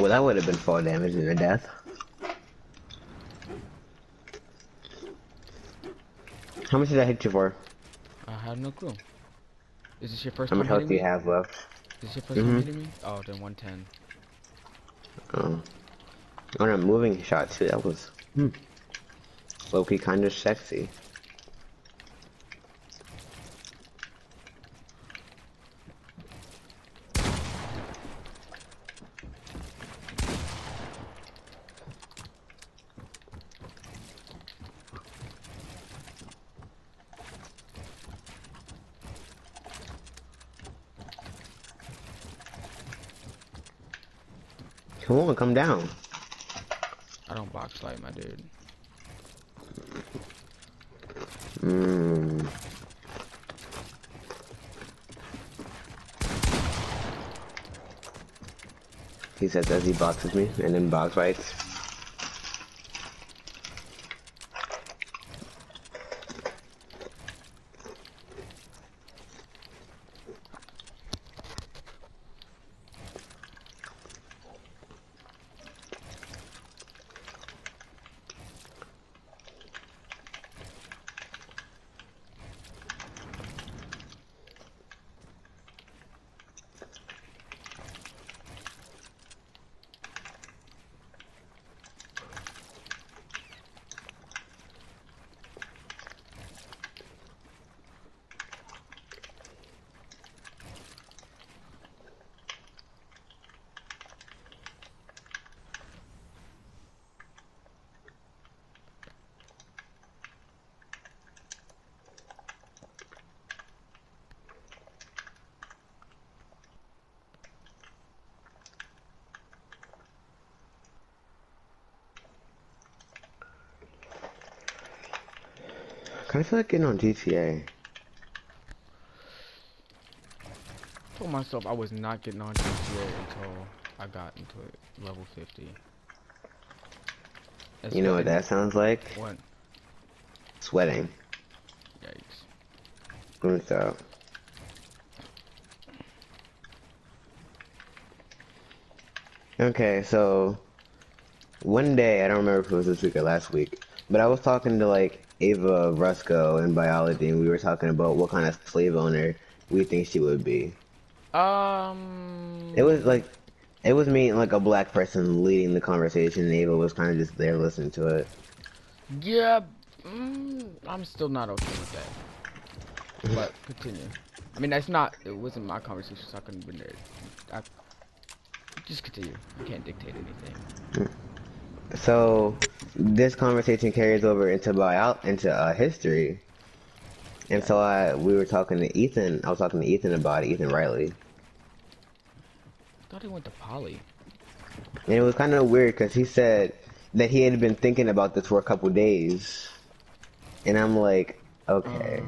Well, that would have been fall damage and a death. How much did I hit you for? I have no clue. Is this your first How much time health hitting do you me? have left? Is this your first time hitting me? Oh, then 110. Oh. On a moving shot too, that was low-key kind of sexy. Come on, come down. I don't box fight, my dude. He says as he boxes me and then box fights. I kind of feel like getting on GTA. I told myself I was not getting on GTA until I got into it, level 50. You know what that sounds like? What? Sweating. Yikes. Let me stop. Okay, so one day, I don't remember if it was this week or last week, but I was talking to like Ava Rusco in biology, and we were talking about what kind of slave owner we think she would be. It was like, it was me and like a black person leading the conversation, and Ava was kind of just there listening to it. Yeah, I'm still not okay with that. But continue. I mean, that's not. It wasn't my conversation, so I couldn't have been there. Just continue. I can't dictate anything. So this conversation carries over into history, and Yeah. so we were talking to Ethan. I was talking to Ethan about it, Ethan Riley, I thought he went to Poly. and it was kind of weird because he said that he had been thinking about this for a couple days, and I'm like, okay,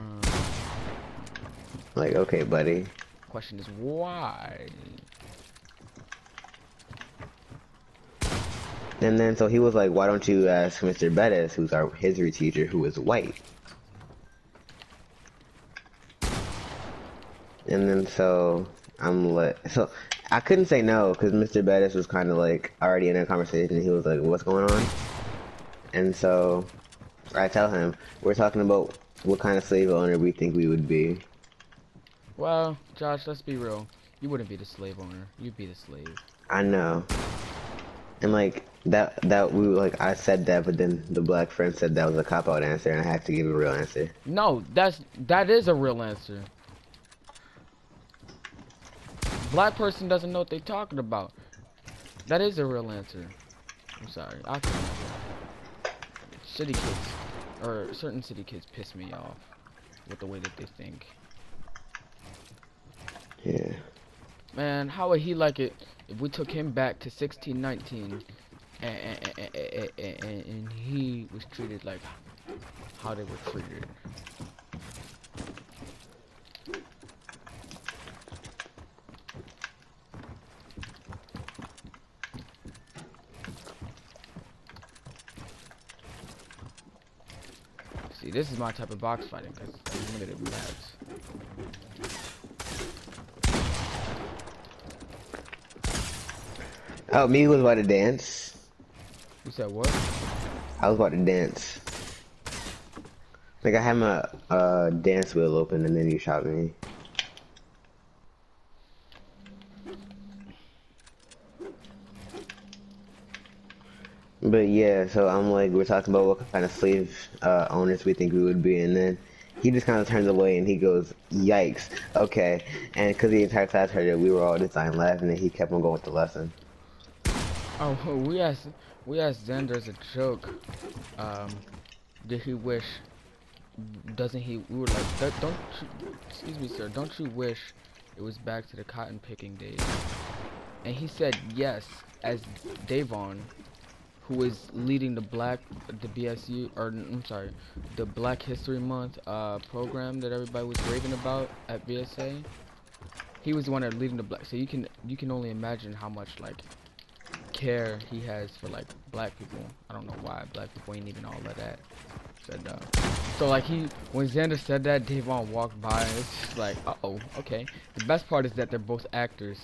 buddy. Question is why? And then so he was like, why don't you ask Mr. Bettis, who's our history teacher, who is white? And then so I'm like, so I couldn't say no because Mr. Bettis was kind of like already in a conversation. He was like, what's going on? And so I tell him, we're talking about what kind of slave owner we think we would be. Well, Josh, let's be real. You wouldn't be the slave owner. You'd be the slave. I know. And like I said that, but then the black friend said that was a cop-out answer, and I had to give a real answer. No, that is a real answer. Black person doesn't know what they're talking about. That is a real answer. I'm sorry. City kids, or certain city kids, piss me off with the way that they think. Yeah. Man, how would he like it if we took him back to 1619 and he was treated like how they were treated? See, this is my type of box fighting because I'm limited maps. Oh, me was about to dance. You said what? I was about to dance. Like I had my dance wheel open and then you shot me. But yeah, so I'm like, we're talking about what kind of slave owners we think we would be, and then he just kind of turns away and he goes, "Yikes, okay." And because the entire class heard it, we were all just dying laughing, and he kept on going with the lesson. Oh, we asked Xander as a joke. Um, did he wish? Doesn't he? We were like, don't you, excuse me, sir. Don't you wish it was back to the cotton picking days? And he said yes, as Davon, who is leading the BSU, or I'm sorry, the Black History Month program that everybody was raving about at BSA. He was the one that leading the black. So you can only imagine how much like care he has for like black people. I don't know why black people ain't even all of that. Said so like when Xander said that, Davon walked by and it's just like, uh-oh, okay. The best part is that they're both actors.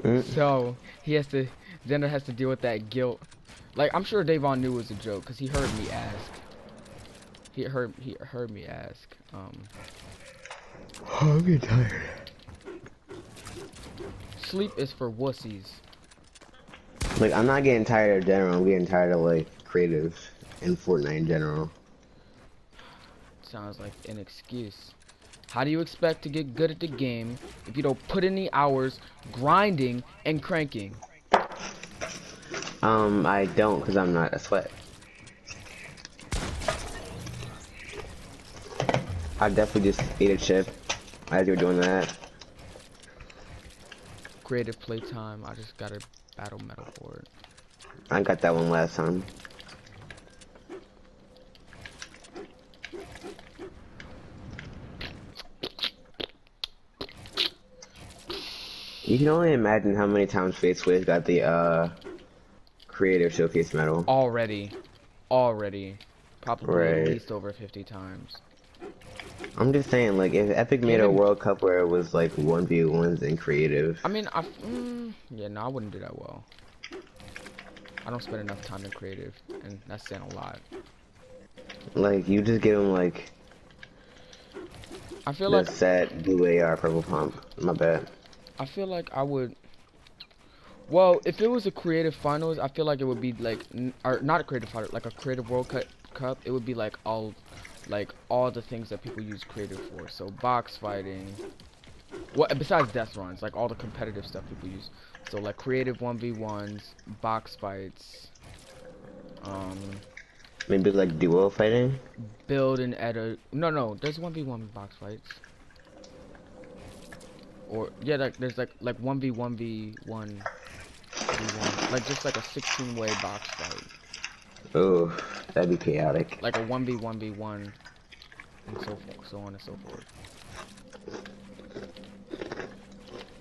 Mm. So Xander has to deal with that guilt. Like I'm sure Davon knew it was a joke because he heard me ask. He heard me ask. Oh, I'm getting tired. Sleep is for wussies. Like I'm not getting tired of general. I'm getting tired of like creatives in Fortnite in general. Sounds like an excuse. How do you expect to get good at the game if you don't put in the hours grinding and cranking? I don't because I'm not a sweat. I definitely just ate a chip as you were doing that. Creative playtime. I just got a battle medal for it. I got that one last time. You can only imagine how many times Faceway's got the creative showcase medal. Already. Probably at Right. least over 50 times. I'm just saying, like, if Epic made a World Cup where it was like 1v1s and creative. I mean, yeah, no, I wouldn't do that well. I don't spend enough time in creative, and that's saying a lot. Like, you just give them like I feel the like set blue AR purple pump. My bad. I feel like I would. Well, if it was a creative finals, I feel like it would be like, or not a creative final, like a creative Cup. It would be like all the things that people use creative for. So box fighting. What besides death runs, like all the competitive stuff people use. So like creative 1v1s, box fights. Maybe like duo fighting. Build and edit. No, there's 1v1 box fights. Or yeah, like there's like 1v1v1 like just like a 16-way box fight. Oh, that'd be chaotic. Like a 1v1v1 and so on and so forth.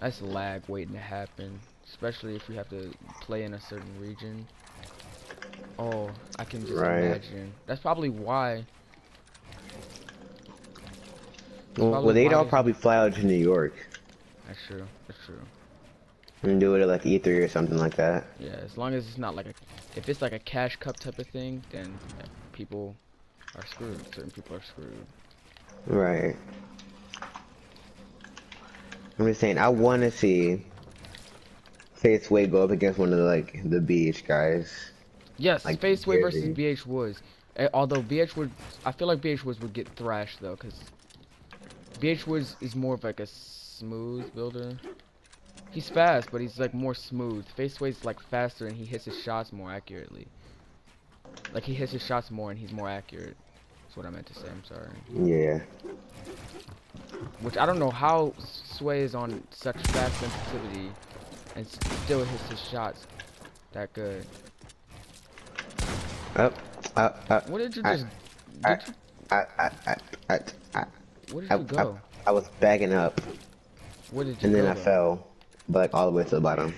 That's lag waiting to happen, especially if you have to play in a certain region. Oh, I can just imagine. That's probably why. Well, they'd all probably fly out to New York. That's true. That's true. And do it at like E3 or something like that. Yeah, as long as it's not like if it's like a cash cup type of thing, then yeah, people are screwed. Certain people are screwed. Right. I'm just saying, I want to see Faceway go up against one of the BH guys. Yes, like Faceway versus BH Woods. Although BH Woods, I feel like BH Woods would get thrashed though, because BH Woods is more of like a smooth builder. He's fast, but he's like more smooth. Faceway's like faster and he hits his shots more accurately. Like he hits his shots more and he's more accurate. That's what I meant to say. I'm sorry. Yeah. Which I don't know how Sway is on such fast sensitivity and still hits his shots that good. What did you just? Where did you go? I was backing up. Where did you and then go, I fell, but like all the way to the bottom.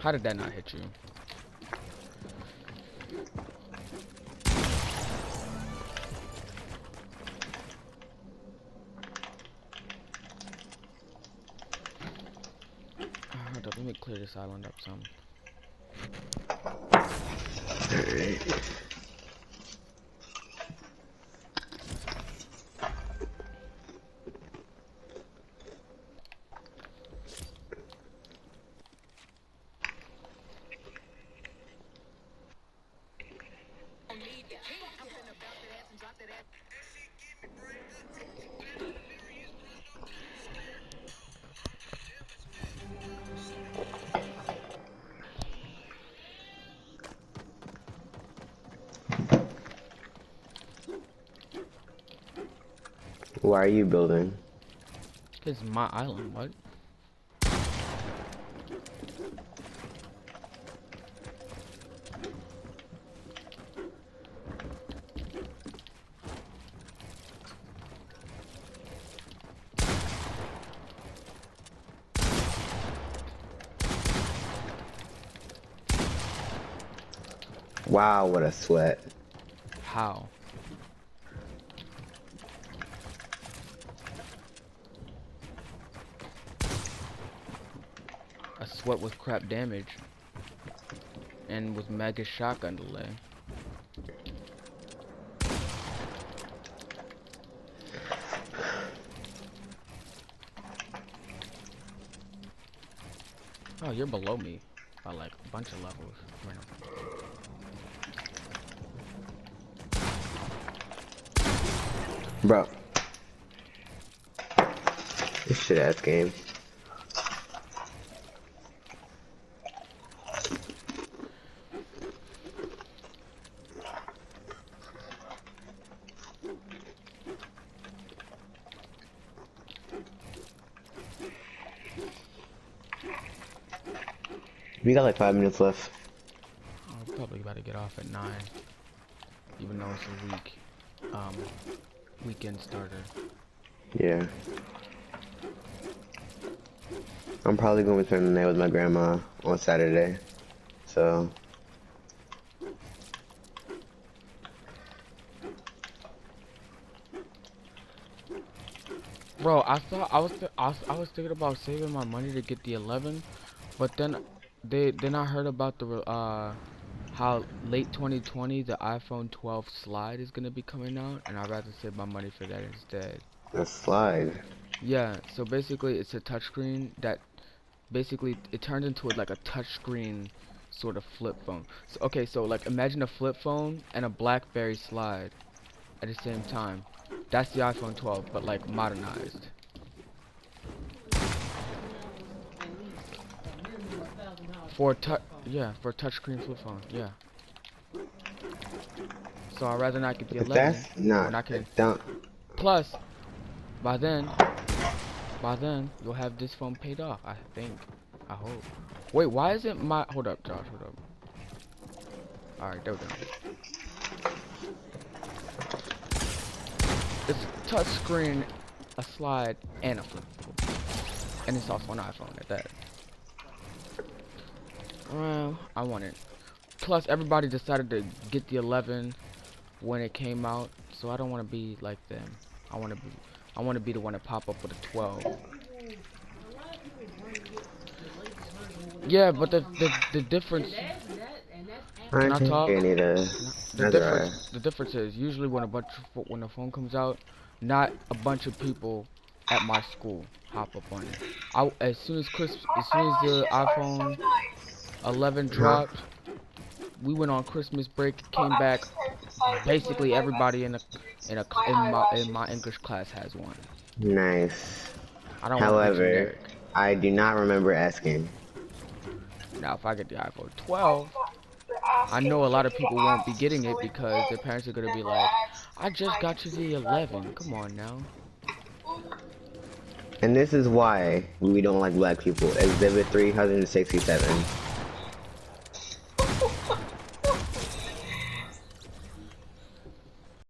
How did that not hit you? Hold up, let me clear this island up some. Alright. Why are you building? This is my island, what? Wow, what a sweat. How? A sweat with crap damage. And with mega shotgun delay. Oh, you're below me by like a bunch of levels. Right now. Bro. This shit ass game. We got like 5 minutes left. I'm probably about to get off at 9. Even though it's a weekend starter. Yeah. I'm probably going to spend the night with my grandma on Saturday. So. Bro, I thought I was thinking about saving my money to get the 11, but then I heard about the how late 2020 the iPhone 12 slide is gonna be coming out, and I'd rather save my money for that instead. A slide. Yeah, so basically it's a touchscreen that basically it turns into like a touchscreen sort of flip phone. So, okay, so like imagine a flip phone and a BlackBerry slide at the same time. That's the iPhone 12, but like modernized. For for a touchscreen flip phone, yeah. So I'd rather not get the But 11 that's not. when I can. Don't. Plus, by then you'll have this phone paid off. I think. I hope. Wait, why isn't my? Hold up, Josh. Hold up. All right, there we go. It's a touchscreen, a slide, and a flip phone, and it's also an iPhone at that. Well, I want it. Plus, everybody decided to get the 11 when it came out, so I don't want to be like them. I want to be the one to pop up with a 12. Yeah, but the difference. Can I talk? The difference is usually when when the phone comes out, not a bunch of people at my school hop up on it. As soon as the iPhone 11 dropped, we went on Christmas break, came back. Basically, everybody in my English class has one. Nice. I don't want to be However, generic. I do not remember asking. Now, if I get the iPhone 12, I know a lot of people won't be getting it because their parents are gonna be like, "I just got you the 11. Come on now." And this is why we don't like black people. Exhibit 367.